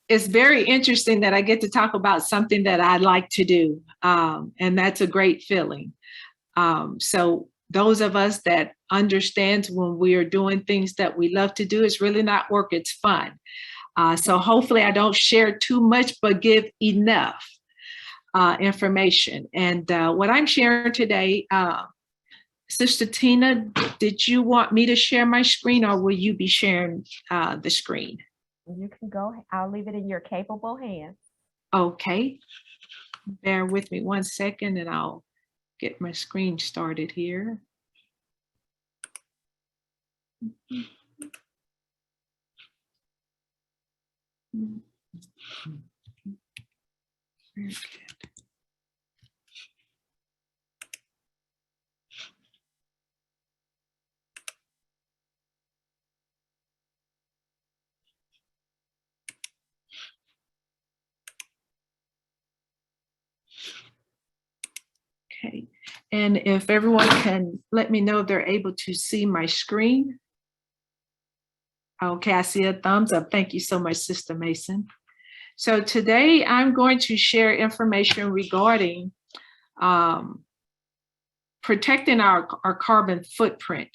It's very interesting that I get to talk about something that I like to do, and that's a great feeling. So those of us that understands when we are doing things that we love to do, it's really not work, it's fun. So hopefully I don't share too much, but give enough information. And what I'm sharing today, Sister Tina, did you want me to share my screen, or will you be sharing the screen? You can go. I'll leave it in your capable hands. Okay. Bear with me 1 second and I'll get my screen started here. Very good. Okay, and if everyone can let me know if they're able to see my screen. Okay, I see a thumbs up. Thank you so much, Sister Mason. So today I'm going to share information regarding protecting our carbon footprint.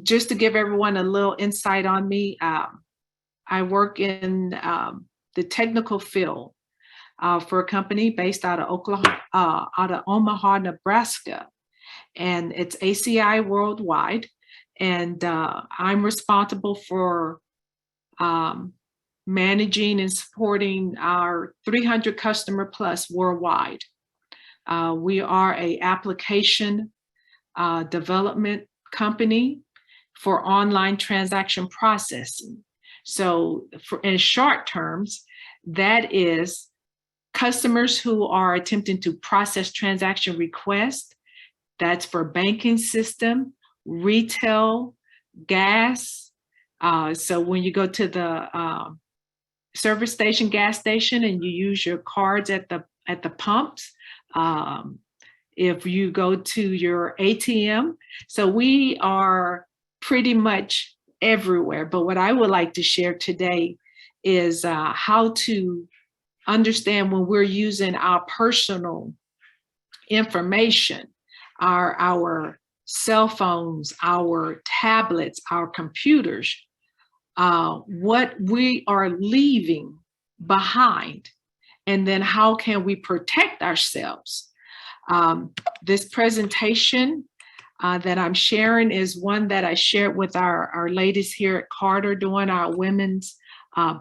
Just to give everyone a little insight on me, I work in the technical field for a company based out of Omaha, Nebraska, and it's ACI worldwide. And I'm responsible for managing and supporting our 300 customer plus worldwide. We are an application development company for online transaction processing. So in short terms, that is customers who are attempting to process transaction requests. That's for banking system, retail, gas. So when you go to the service station, gas station, and you use your cards at the pumps, if you go to your ATM, so we are pretty much everywhere. But what I would like to share today is how to understand when we're using our personal information, our cell phones, our tablets, our computers, what we are leaving behind, and then how can we protect ourselves. This presentation that I'm sharing is one that I shared with our ladies here at Carter during our women's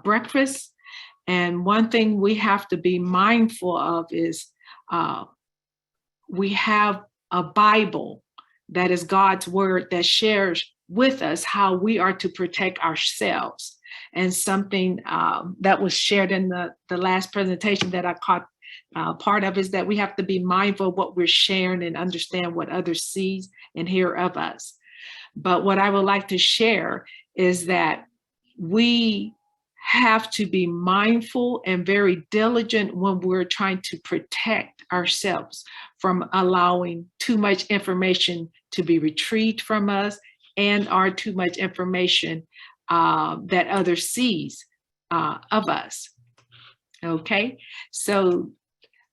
breakfast. And one thing we have to be mindful of is we have a Bible that is God's word that shares with us how we are to protect ourselves. And something that was shared in the last presentation that I caught part of is that we have to be mindful of what we're sharing and understand what others see and hear of us. But what I would like to share is that we have to be mindful and very diligent when we're trying to protect ourselves from allowing too much information to be retrieved from us and or too much information that others sees of us. Okay, so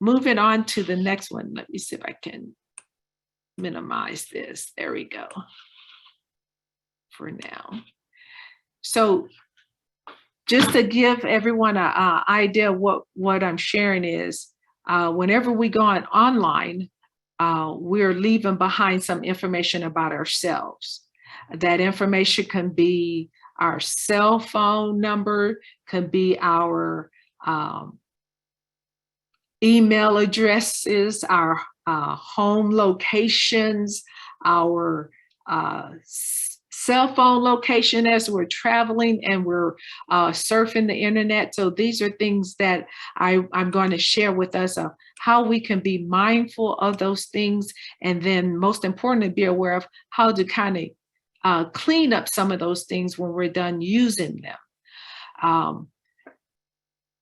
moving on to the next one. Let me see if I can minimize this. There we go for now. So just to give everyone an idea of what I'm sharing is, whenever we go online, we're leaving behind some information about ourselves. That information can be our cell phone number, can be our email addresses, our home locations, our cell phone location as we're traveling and we're surfing the internet. So these are things that I'm going to share with us of how we can be mindful of those things, and then most importantly, be aware of how to kind of clean up some of those things when we're done using them.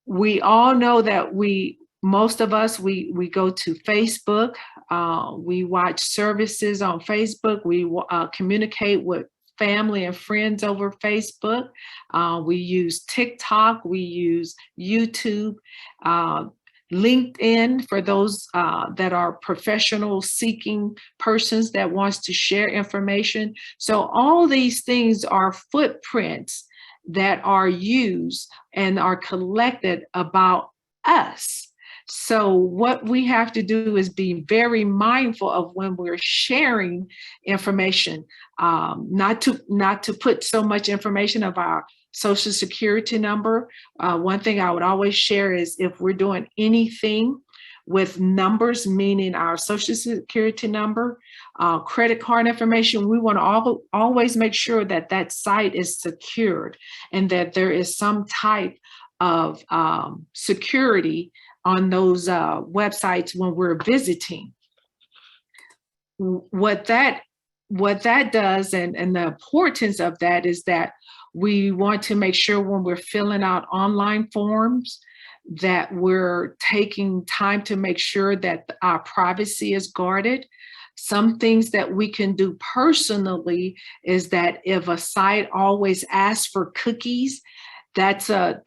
We all know that most of us, we go to Facebook, we watch services on Facebook, we communicate with family and friends over Facebook. We use TikTok. We use YouTube, LinkedIn for those that are professional seeking persons that wants to share information. So all these things are footprints that are used and are collected about us. So what we have to do is be very mindful of when we're sharing information, not to put so much information of our Social Security number. One thing I would always share is if we're doing anything with numbers, meaning our Social Security number, credit card information, we want to always make sure that that site is secured and that there is some type of security on those websites when we're visiting. What that does and the importance of that is that we want to make sure when we're filling out online forms that we're taking time to make sure that our privacy is guarded. Some things that we can do personally is that if a site always asks for cookies, that's a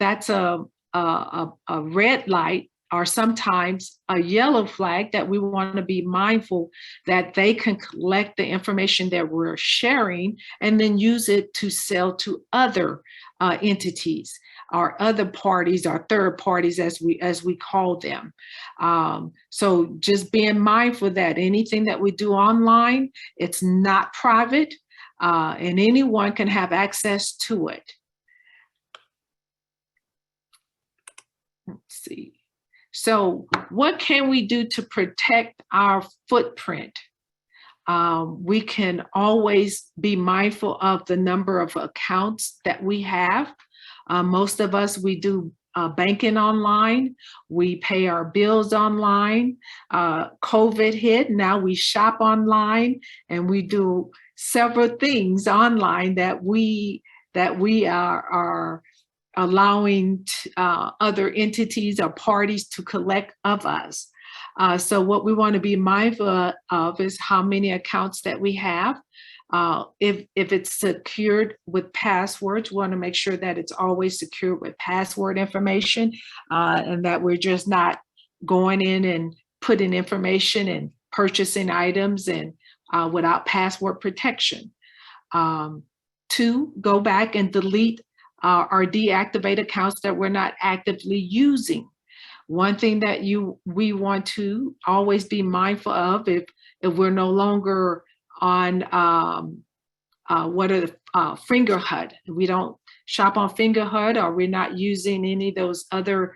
red light, or sometimes a yellow flag, that we want to be mindful that they can collect the information that we're sharing and then use it to sell to other entities or other parties or third parties, as we call them. So just being mindful that anything that we do online, it's not private, and anyone can have access to it. Let's see. So what can we do to protect our footprint? We can always be mindful of the number of accounts that we have. Most of us, we do banking online. We pay our bills online. COVID hit, now we shop online, and we do several things online that we are allowing other entities or parties to collect of us. So what we want to be mindful of is how many accounts that we have. If it's secured with passwords, we want to make sure that it's always secured with password information, and that we're just not going in and putting information and purchasing items and without password protection. 2, go back and delete or deactivate accounts that we're not actively using. One thing that we want to always be mindful of, if we're no longer on Fingerhut, we don't shop on Fingerhut, or we're not using any of those other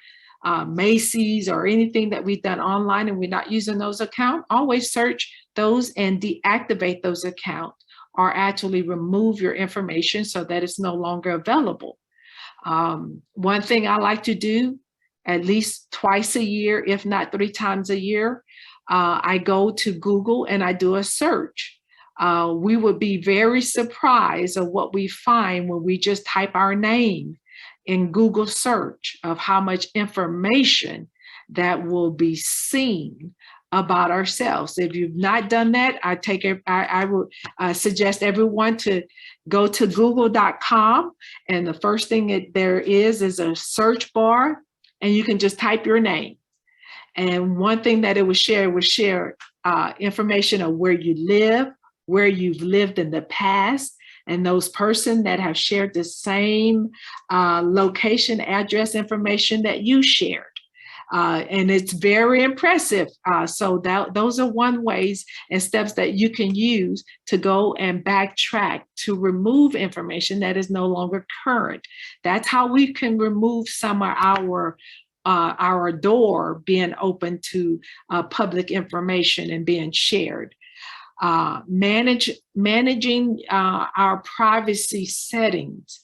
Macy's or anything that we've done online and we're not using those accounts, always search those and deactivate those accounts, or actually remove your information so that it's no longer available. One thing I like to do at least twice a year, if not 3 times a year, I go to Google and I do a search. We would be very surprised of what we find when we just type our name in Google search, of how much information that will be seen about ourselves. If you've not done that, I would suggest everyone to go to google.com, and the first thing there is a search bar, and you can just type your name. And one thing that it would share information of where you live, where you've lived in the past, and those persons that have shared the same location, address information that you shared. And it's very impressive. So those are one ways and steps that you can use to go and backtrack to remove information that is no longer current. That's how we can remove some of our door being open to public information and being shared. Managing our privacy settings.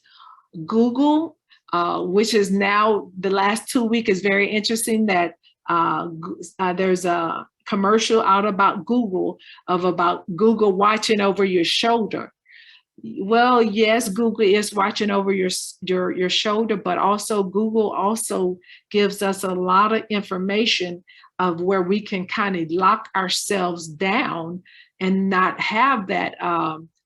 Google, which is now the last 2 weeks, is very interesting that there's a commercial out about Google watching over your shoulder. Well, yes, Google is watching over your shoulder, but also Google also gives us a lot of information of where we can kind of lock ourselves down and not have that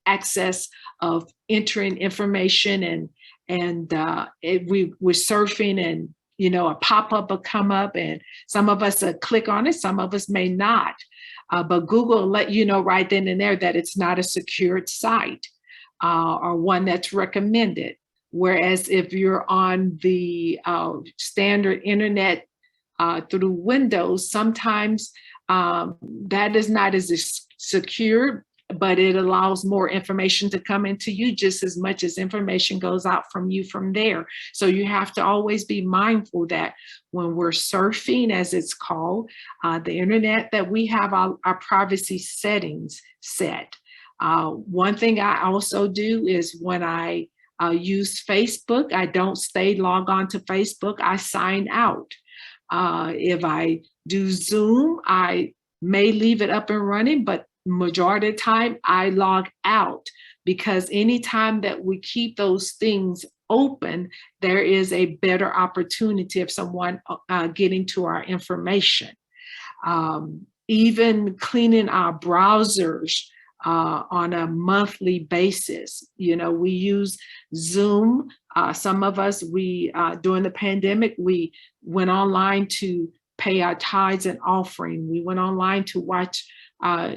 access of entering information, and we're surfing, and a pop-up will come up, and some of us click on it, some of us may not. But Google will let you know right then and there that it's not a secured site or one that's recommended. Whereas if you're on the standard internet through Windows, sometimes that is not as secure, but it allows more information to come into you just as much as information goes out from you from there. So you have to always be mindful that when we're surfing, as it's called, the internet, that we have our privacy settings set. One thing I also do is when I use Facebook, I don't stay logged on to Facebook, I sign out. If I do Zoom, I may leave it up and running, but majority of the time I log out, because anytime that we keep those things open, there is a better opportunity of someone getting to our information. Even cleaning our browsers on a monthly basis. We use Zoom. Some of us, during the pandemic, we went online to pay our tithes and offering. We went online to watch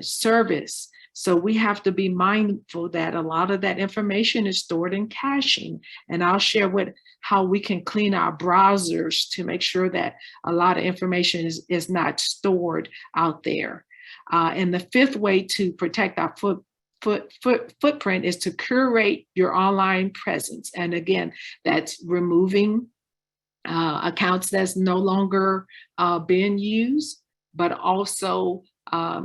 service. So we have to be mindful that a lot of that information is stored in caching. And I'll share how we can clean our browsers to make sure that a lot of information is not stored out there. And the fifth way to protect our footprint is to curate your online presence. And again, that's removing accounts that's no longer being used, but also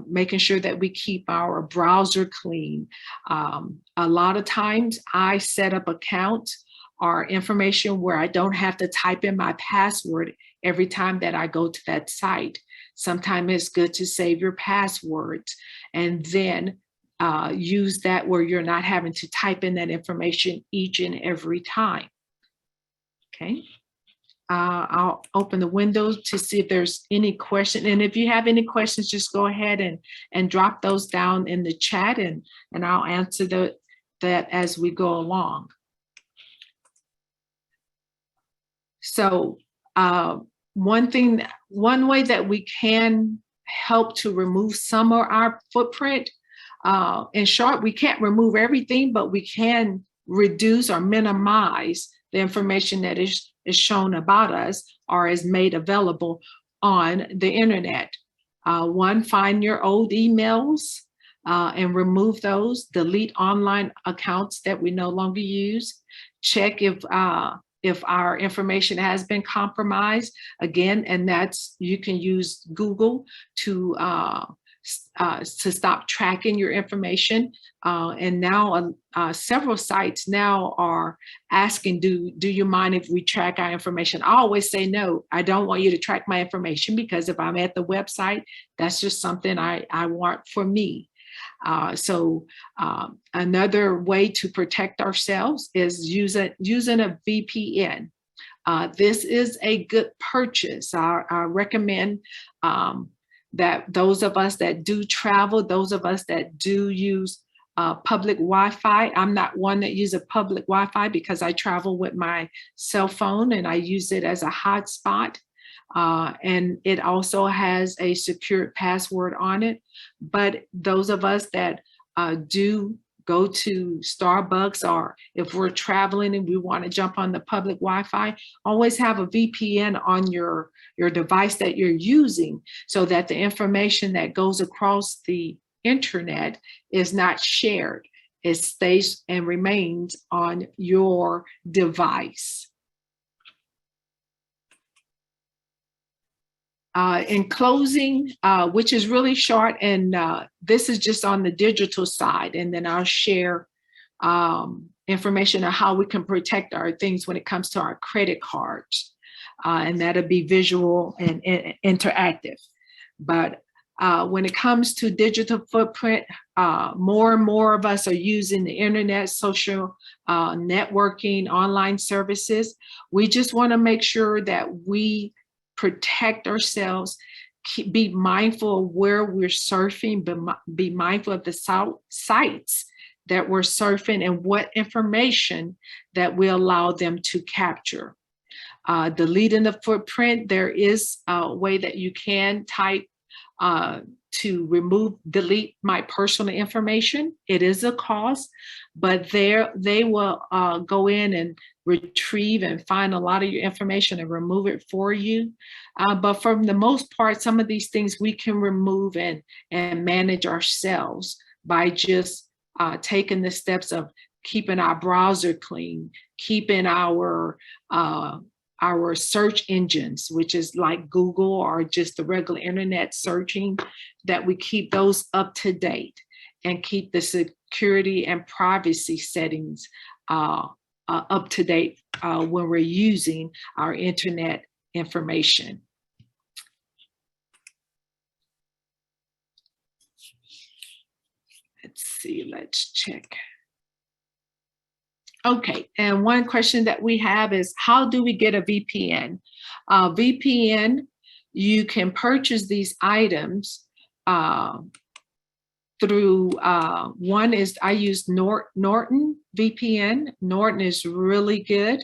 making sure that we keep our browser clean. A lot of times I set up accounts or information where I don't have to type in my password every time that I go to that site. Sometimes it's good to save your passwords and then use that where you're not having to type in that information each and every time. Okay. I'll open the window to see if there's any question. And if you have any questions, just go ahead and drop those down in the chat, and I'll answer that as we go along. So one way that we can help to remove some of our footprint, in short, we can't remove everything, but we can reduce or minimize the information that is shown about us or is made available on the internet. One, find your old emails and remove those. Delete online accounts that we no longer use. Check if our information has been compromised. Again, and you can use Google to stop tracking your information. And now several sites now are asking, do you mind if we track our information? I always say, no, I don't want you to track my information, because if I'm at the website, that's just something I want for me. So another way to protect ourselves is using a VPN. This is a good purchase. I recommend that those of us that do travel, those of us that do use public Wi-Fi. I'm not one that uses public Wi-Fi because I travel with my cell phone and I use it as a hotspot. And it also has a secured password on it. But those of us that do go to Starbucks, or if we're traveling and we want to jump on the public Wi-Fi, always have a VPN on your device that you're using, so that the information that goes across the internet is not shared. It stays and remains on your device. In closing, which is really short, and this is just on the digital side, and then I'll share information on how we can protect our things when it comes to our credit cards, and that'll be visual and interactive. But when it comes to digital footprint, more and more of us are using the internet, social networking, online services. We just want to make sure that we protect ourselves, be mindful of where we're surfing, be mindful of the sites that we're surfing and what information that we allow them to capture. Deleting the footprint, there is a way that you can type to delete my personal information. It is a cost, but they will go in and retrieve and find a lot of your information and remove it for you. But for the most part, some of these things we can remove and manage ourselves by just taking the steps of keeping our browser clean, keeping our search engines, which is like Google or just the regular internet searching, that we keep those up to date and keep the security and privacy settings up to date when we're using our internet information. Let's see, let's check. Okay, and one question that we have is, how do we get a VPN? VPN, you can purchase these items through, one is, I use Norton VPN. Norton is really good,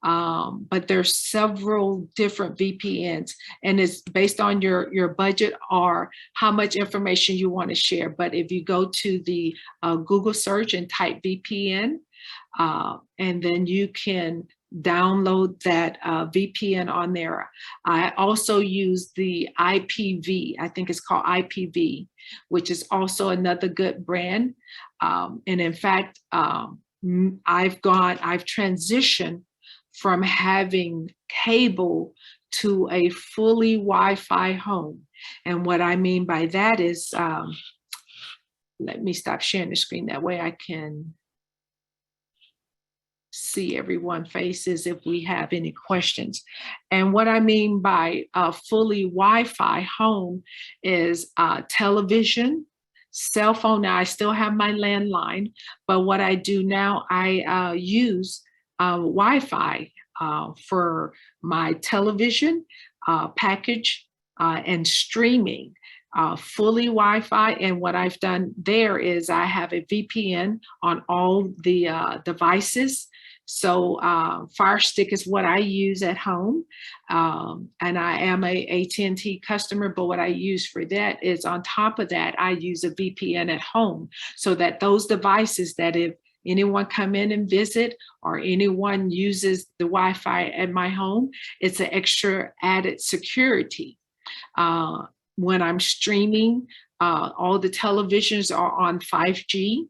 but there's several different VPNs, and it's based on your budget or how much information you want to share. But if you go to the Google search and type VPN, and then you can download that VPN on there. I also use the IPV, I think it's called IPV, which is also another good brand. And in fact, I've transitioned from having cable to a fully Wi-Fi home. And what I mean by that is, let me stop sharing the screen, that way I can see everyone's faces if we have any questions. And what I mean by fully Wi-Fi home is television, cell phone. Now I still have my landline, but what I do now, I use Wi-Fi for my television package and streaming. Fully Wi-Fi, and what I've done there is I have a VPN on all the devices. So Fire Stick is what I use at home, and I am a AT&T customer, but what I use for that is, on top of that, I use a VPN at home, so that those devices, that if anyone come in and visit or anyone uses the Wi-Fi at my home, it's an extra added security. When I'm streaming, all the televisions are on 5G.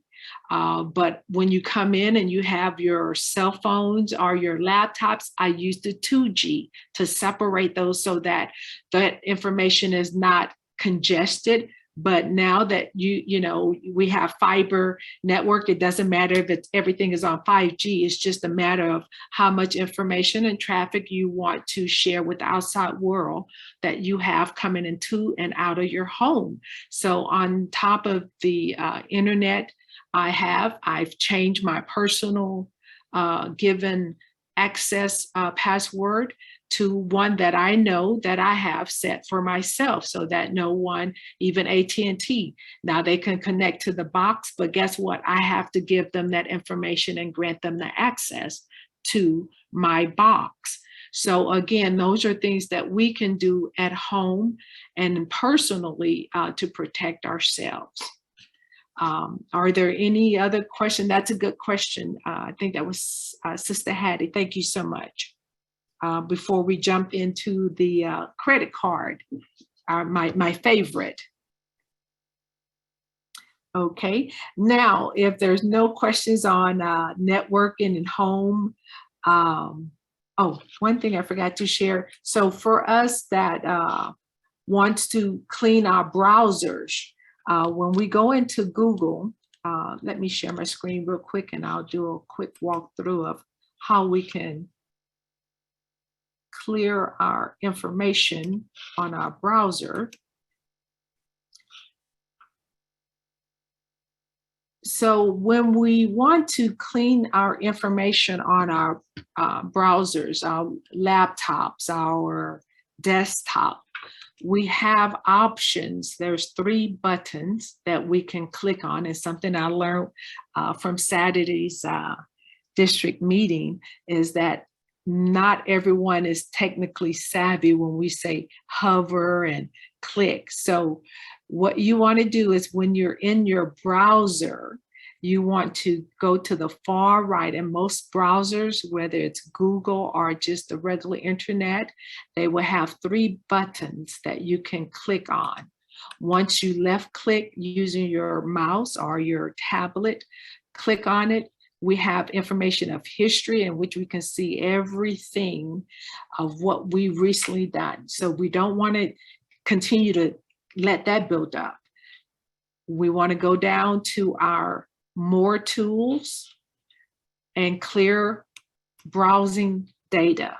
But when you come in and you have your cell phones or your laptops, I use the 2G to separate those so that that information is not congested. But now that we have fiber network, it doesn't matter if everything is on 5G. It's just a matter of how much information and traffic you want to share with the outside world that you have coming into and out of your home. So on top of the internet, I've changed my personal given access password to one that I know that I have set for myself, so that no one, even AT&T, now they can connect to the box, but guess what? I have to give them that information and grant them the access to my box. So again, those are things that we can do at home and personally to protect ourselves. Are there any other questions? That's a good question. I think that was Sister Hattie. Thank you so much. Before we jump into the credit card, my favorite. Okay, now if there's no questions on networking and home, oh, one thing I forgot to share. So for us that wants to clean our browsers, when we go into Google, let me share my screen real quick and I'll do a quick walkthrough of how we can clear our information on our browser. So when we want to clean our information on our browsers, our laptops, our desktop, we have options. There's 3 buttons that we can click on. It's something I learned from Saturday's district meeting, is that not everyone is technically savvy when we say hover and click. So what you want to do is when you're in your browser, you want to go to the far right. And most browsers, whether it's Google or just the regular internet, they will have 3 buttons that you can click on. Once you left click using your mouse or your tablet, click on it. We have information of history in which we can see everything of what we recently done. So we don't want to continue to let that build up. We want to go down to our more tools and clear browsing data.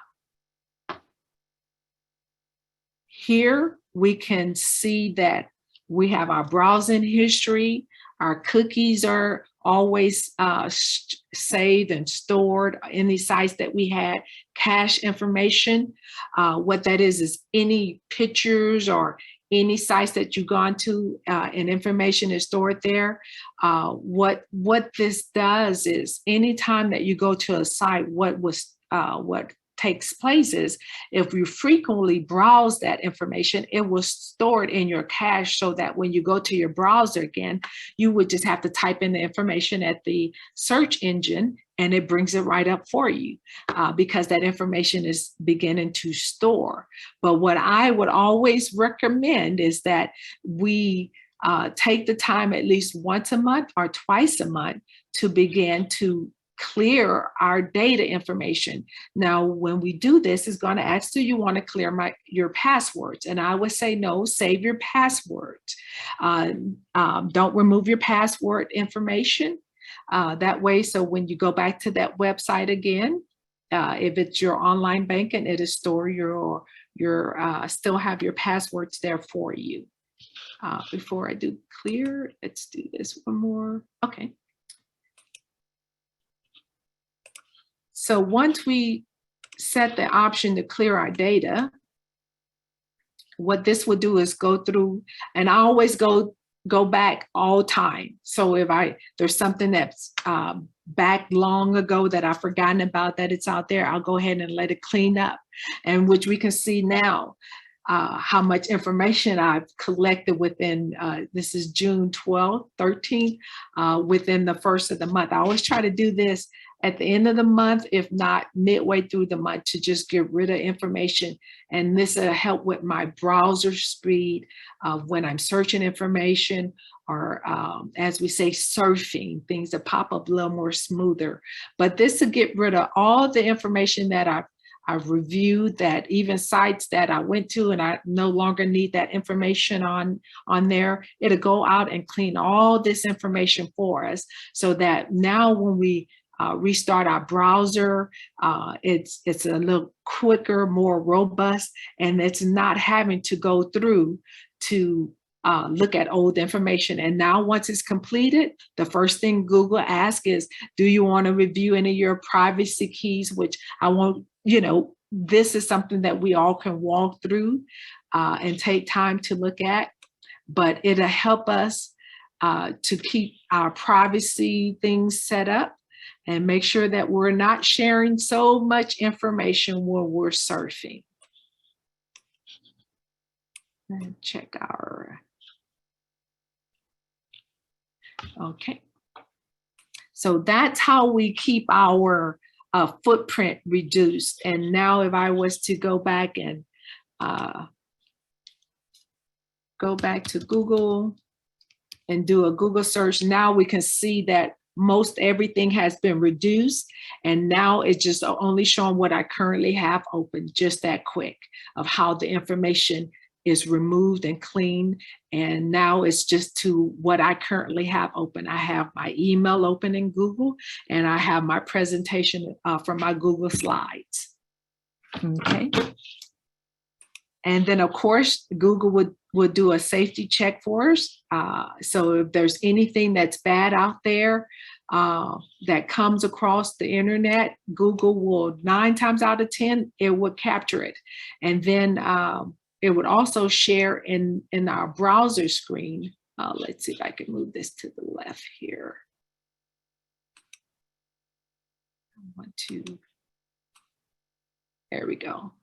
Here we can see that we have our browsing history. Our cookies are always saved and stored in these sites that we had. Cache information, what that is any pictures or any sites that you've gone to and information is stored there. What this does is anytime that you go to a site, what takes place is if you frequently browse that information, it was stored in your cache so that when you go to your browser again, you would just have to type in the information at the search engine and it brings it right up for you because that information is beginning to store. But what I would always recommend is that we take the time at least once a month or twice a month to begin to clear our data information. Now, when we do this, it's going to ask, do you want to clear your passwords? And I would say, no, save your passwords. Don't remove your password information. That way, so when you go back to that website again, if it's your online banking, it'll store your still have your passwords there for you. Before I do clear, let's do this one more. Okay. So once we set the option to clear our data, what this will do is go through, and I always go back all time. So if there's something that's back long ago that I've forgotten about that it's out there, I'll go ahead and let it clean up, and which we can see now how much information I've collected within, this is June 12th, 13th, within the first of the month. I always try to do this at the end of the month, if not midway through the month, to just get rid of information. And this will help with my browser speed when I'm searching information, or as we say, surfing, things that pop up a little more smoother. But this will get rid of all the information that I've reviewed, that even sites that I went to and I no longer need that information on there. It'll go out and clean all this information for us, so that now when we restart our browser, it's a little quicker, more robust, and it's not having to go through to look at old information. And now once it's completed, the first thing Google asks is, do you want to review any of your privacy keys, which I won't, this is something that we all can walk through and take time to look at, but it'll help us to keep our privacy things set up and make sure that we're not sharing so much information when we're surfing. And check our, okay. So that's how we keep our footprint reduced. And now if I was to go back and go back to Google and do a Google search, now we can see that most everything has been reduced, and now it's just only showing what I currently have open, just that quick, of how the information is removed and cleaned. And now it's just to what I currently have open. I have my email open in Google, and I have my presentation from my Google Slides. Okay. And then of course, Google would do a safety check for us. So if there's anything that's bad out there that comes across the internet, Google will 9 times out of 10, it will capture it. And then it would also share in our browser screen. Let's see if I can move this to the left here. There we go.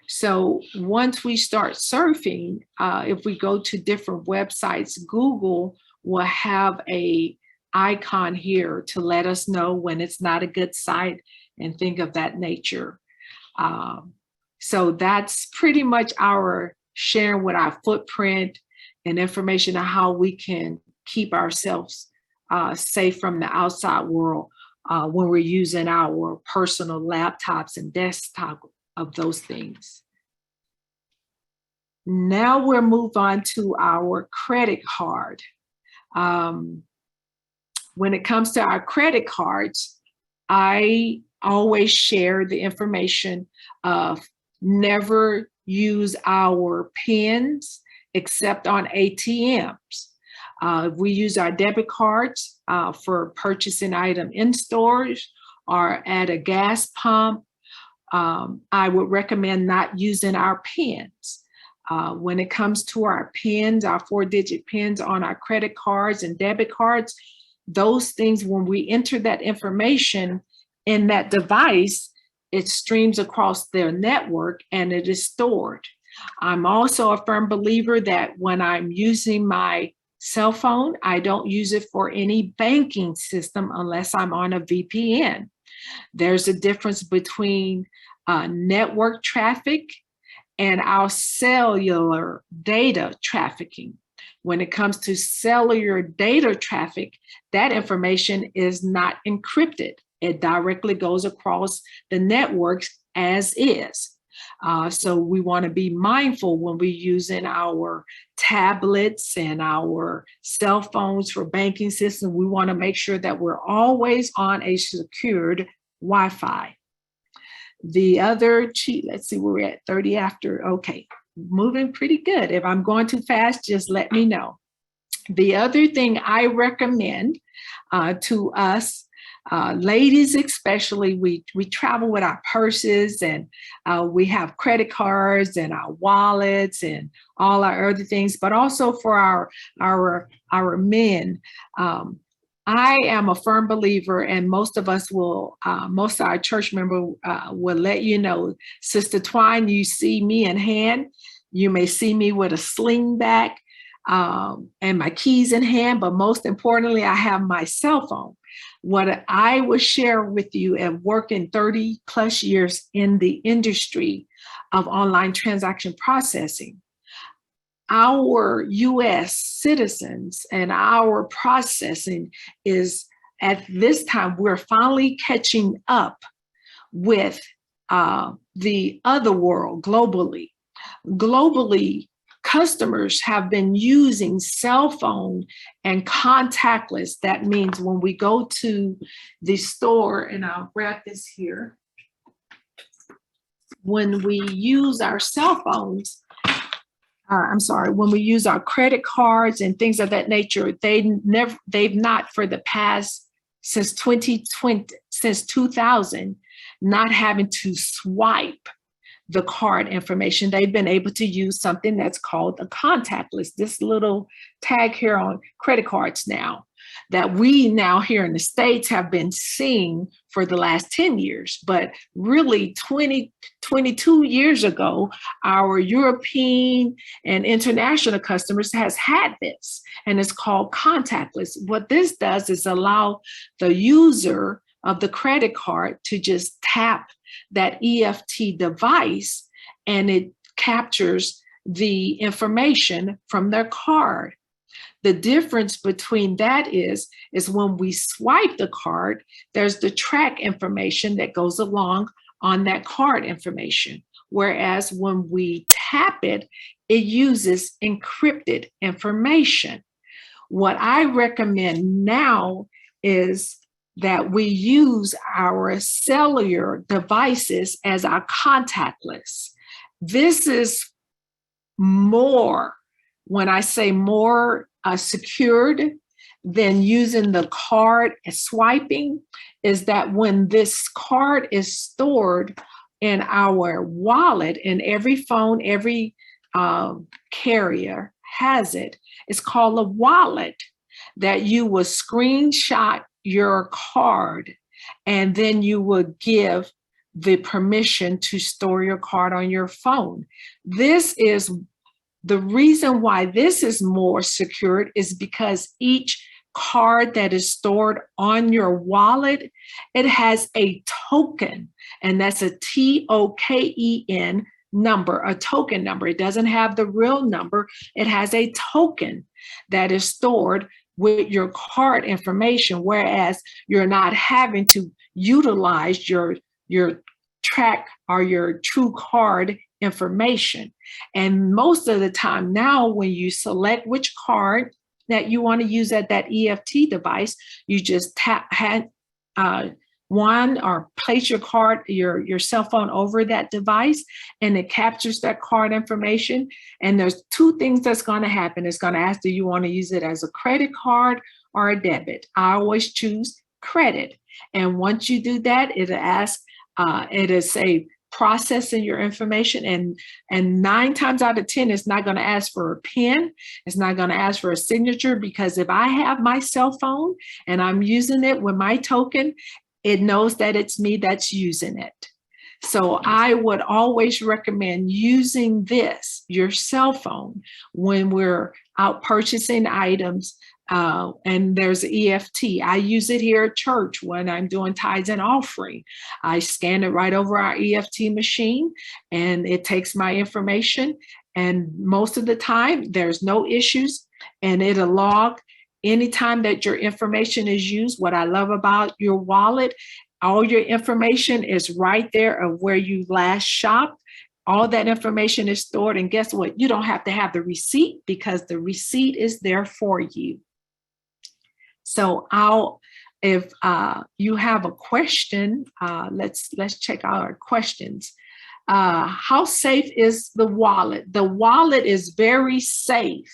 So once we start surfing, if we go to different websites, Google will have a icon here to let us know when it's not a good site and things of that nature. So that's pretty much our sharing with our footprint and information on how we can keep ourselves safe from the outside world when we're using our personal laptops and desktop of those things. Now we'll move on to our credit card. When it comes to our credit cards, I always share the information of never use our PINs except on ATMs. We use our debit cards for purchasing item in stores or at a gas pump. I would recommend not using our PINs. When it comes to our PINs, our 4-digit PINs on our credit cards and debit cards, those things, when we enter that information in that device, it streams across their network and it is stored. I'm also a firm believer that when I'm using my cell phone, I don't use it for any banking system unless I'm on a VPN. There's a difference between network traffic and our cellular data trafficking. When it comes to cellular data traffic, that information is not encrypted. It directly goes across the networks as is. So we want to be mindful when we're using our tablets and our cell phones for banking systems. We want to make sure that we're always on a secured Wi-Fi. The other cheat, let's see, we're at 30 after. Okay, moving pretty good. If I'm going too fast, just let me know. The other thing I recommend to us, ladies especially, we travel with our purses and we have credit cards and our wallets and all our other things, but also for our men. I am a firm believer, and most of us will, most of our church members will let you know, Sister Twine, you see me in hand. You may see me with a sling bag and my keys in hand, but most importantly, I have my cell phone. What I will share with you and working 30 plus years in the industry of online transaction processing, our US citizens and our processing is, at this time, we're finally catching up with the other world globally. Globally, customers have been using cell phone and contactless. That means when we go to the store, and I'll grab this here, when we use our cell phones, when we use our credit cards and things of that nature, they've not for the past, since 2020, since 2000, not having to swipe the card information. They've been able to use something that's called a contactless, this little tag here on credit cards now, that we now here in the States have been seeing for the last 10 years. But really 22 years ago, our European and international customers has had this, and it's called contactless. What this does is allow the user of the credit card to just tap that EFT device, and it captures the information from their card. The difference between that is when we swipe the card, there's the track information that goes along on that card information. Whereas when we tap it, it uses encrypted information. What I recommend now is that we use our cellular devices as our contactless. This is more, when I say more secured than using the card and swiping, is that when this card is stored in our wallet, and every phone, every carrier has it. It's called a wallet, that you would screenshot your card, and then you would give the permission to store your card on your phone. This is the reason why this is more secured, is because each card that is stored on your wallet, it has a token, and that's a TOKEN number, a token number. It doesn't have the real number. It has a token that is stored with your card information, whereas you're not having to utilize your track or your true card information. And most of the time now, when you select which card that you want to use at that EFT device, you just tap one or place your card, your cell phone over that device, and it captures that card information. And there's two things that's going to happen. It's going to ask, do you want to use it as a credit card or a debit? I always choose credit. And once you do that, it'll ask, it'll say processing your information, and 9 times out of 10, it's not going to ask for a PIN. It's not going to ask for a signature, because if I have my cell phone and I'm using it with my token, it knows that it's me that's using it. So I would always recommend using this, your cell phone, when we're out purchasing items. And there's EFT. I use it here at church when I'm doing tithes and offering. I scan it right over our EFT machine, and it takes my information. And most of the time, there's no issues, and it'll log anytime that your information is used. What I love about your wallet, all your information is right there of where you last shopped. All that information is stored. And guess what? You don't have to have the receipt, because the receipt is there for you. So if you have a question, let's check out our questions. How safe is the wallet? The wallet is very safe,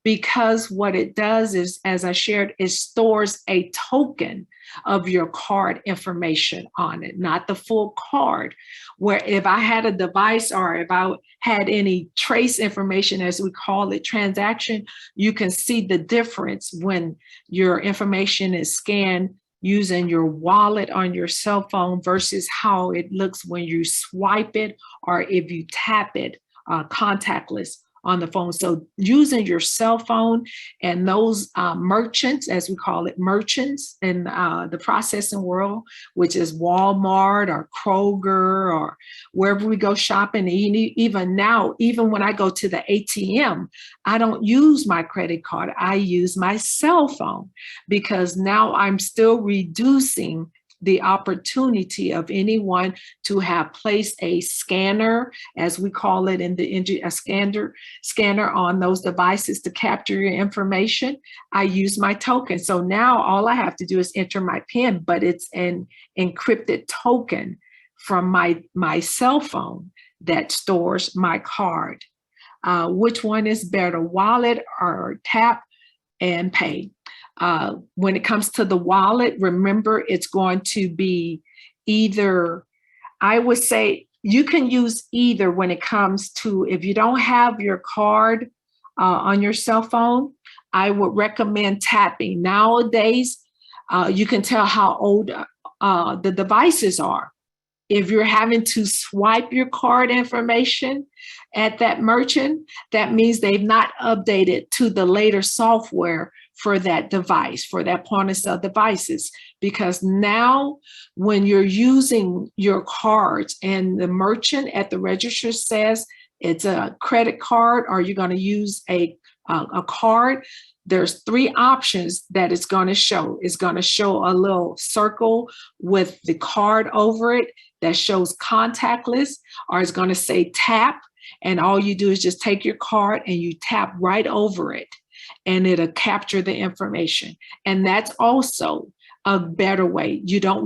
because what it does is, as I shared, it stores a token of your card information on it, not the full card. Where if I had a device, or if I had any trace information, as we call it, transaction, you can see the difference when your information is scanned using your wallet on your cell phone versus how it looks when you swipe it, or if you tap it contactless on the phone. So using your cell phone, and those merchants, as we call it, merchants in the processing world, which is Walmart or Kroger or wherever we go shopping. Even now, even when I go to the ATM, I don't use my credit card. I use my cell phone, because now I'm still reducing the opportunity of anyone to have placed a scanner, as we call it in the a scanner on those devices to capture your information. I use my token. So now all I have to do is enter my PIN, but it's an encrypted token from my cell phone that stores my card. Which one is better, wallet or tap and pay? When it comes to the wallet, remember, it's going to be either, I would say you can use either when it comes to, if you don't have your card on your cell phone, I would recommend tapping. Nowadays, you can tell how old the devices are. If you're having to swipe your card information at that merchant, that means they've not updated to the later software for that device, for that point of sale devices. Because now when you're using your cards and the merchant at the register says it's a credit card, or you're going to use a card, there's 3 options that it's going to show. It's going to show a little circle with the card over it that shows contactless, or it's going to say tap. And all you do is just take your card and you tap right over it, and it'll capture the information. And that's also a better way. You no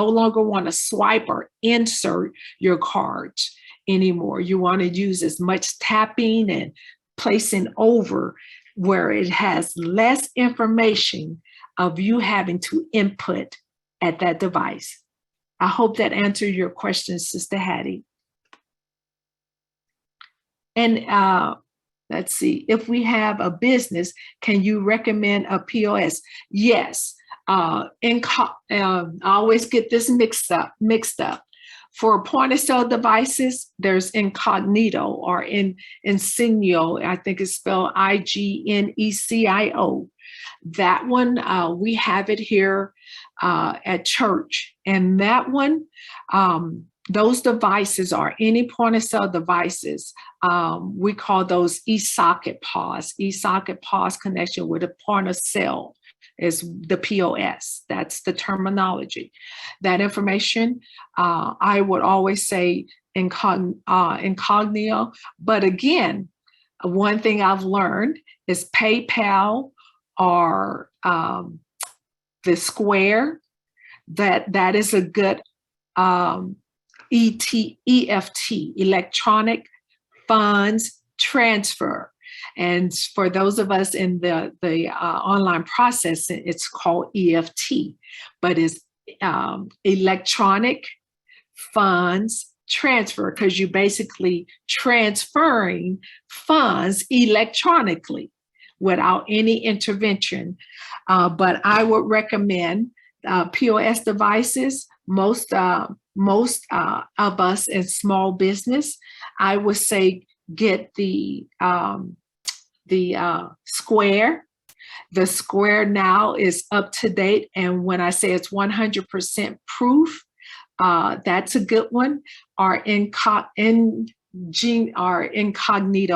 longer want to swipe or insert your cards anymore. You want to use as much tapping and placing over, where it has less information of you having to input at that device. I hope that answered your question, Sister Hattie. And let's see, if we have a business, can you recommend a POS? Yes. I always get this mixed up. For point of sale devices, there's Incognito or Ingenio. I think it's spelled Ignecio. That one, we have it here at church. And that one, those devices are any point of sale devices. We call those eSocket POS. eSocket POS connection with a point of sale is the POS. That's the terminology. That information, I would always say incognito. But again, one thing I've learned is PayPal or the Square. That is a good EFT, electronic funds transfer. And for those of us in the online process, it's called EFT, but it's electronic funds transfer, because you're basically transferring funds electronically without any intervention. But I would recommend POS devices. Most of us in small business, I would say get the Square. The Square now is up to date, and when I say it's 100% proof, that's a good one. Or Incognito,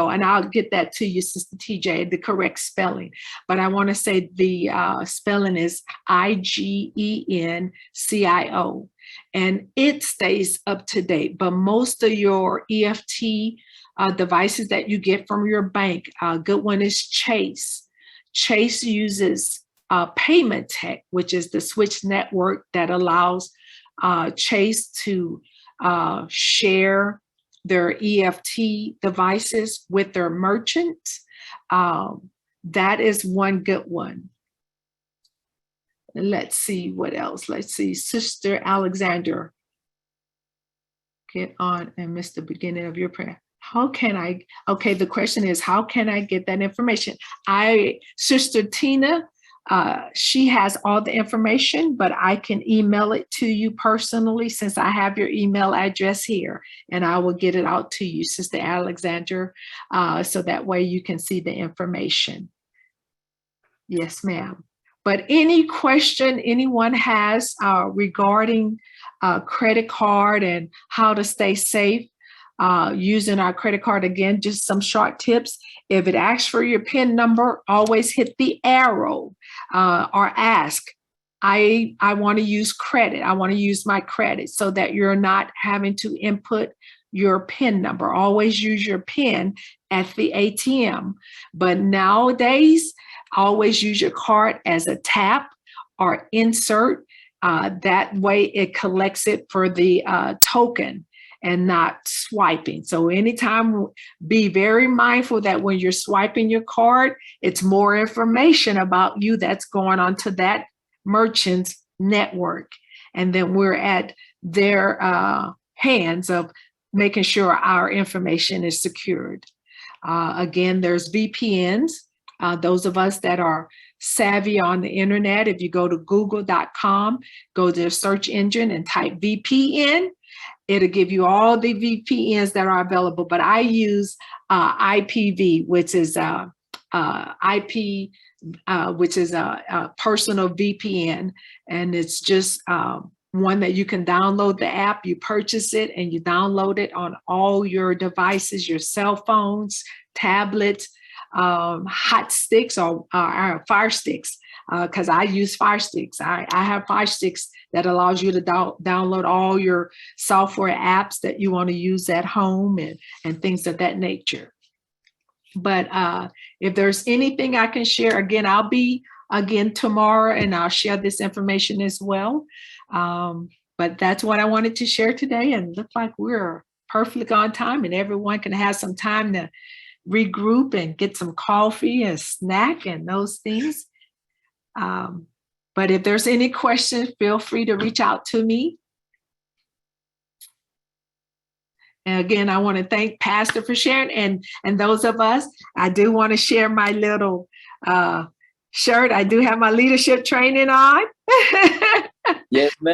and I'll get that to you, Sister TJ, the correct spelling. But I want to say the spelling is Igencio, and it stays up to date. But most of your EFT devices that you get from your bank, a good one is Chase. Chase uses Payment Tech, which is the switch network that allows Chase to share their EFT devices with their merchants. That is one good one. Let's see what else. Let's see, Sister Alexander, get on and miss the beginning of your prayer. How can I, okay, the question is, how can I get that information? Sister Tina, she has all the information, but I can email it to you personally since I have your email address here, and I will get it out to you, Sister Alexander, so that way you can see the information. Yes, ma'am. But any question anyone has regarding credit card and how to stay safe, using our credit card, again, just some short tips. If it asks for your PIN number, always hit the arrow or ask, I want to use credit. I want to use my credit, so that you're not having to input your PIN number. Always use your PIN at the ATM. But nowadays, always use your card as a tap or insert. That way it collects it for the token and not swiping. So anytime, be very mindful that when you're swiping your card, it's more information about you that's going on to that merchant's network. And then we're at their hands of making sure our information is secured. Again, there's VPNs. Those of us that are savvy on the internet, if you go to google.com, go to the search engine and type VPN, it'll give you all the VPNs that are available. But I use IPV, which is a personal VPN, and it's just one that you can download the app. You purchase it and you download it on all your devices, your cell phones, tablets, hot sticks or fire sticks, because I use fire sticks. I have fire sticks that allows you to download all your software apps that you want to use at home and things of that nature. But if there's anything I can share, again, I'll be again tomorrow and I'll share this information as well. But that's what I wanted to share today, and look like we're perfectly on time and everyone can have some time to regroup and get some coffee and snack and those things. But if there's any questions, feel free to reach out to me. And again, I want to thank Pastor for sharing, and those of us. I do want to share my little shirt. I do have my leadership training on. Yes, ma'am.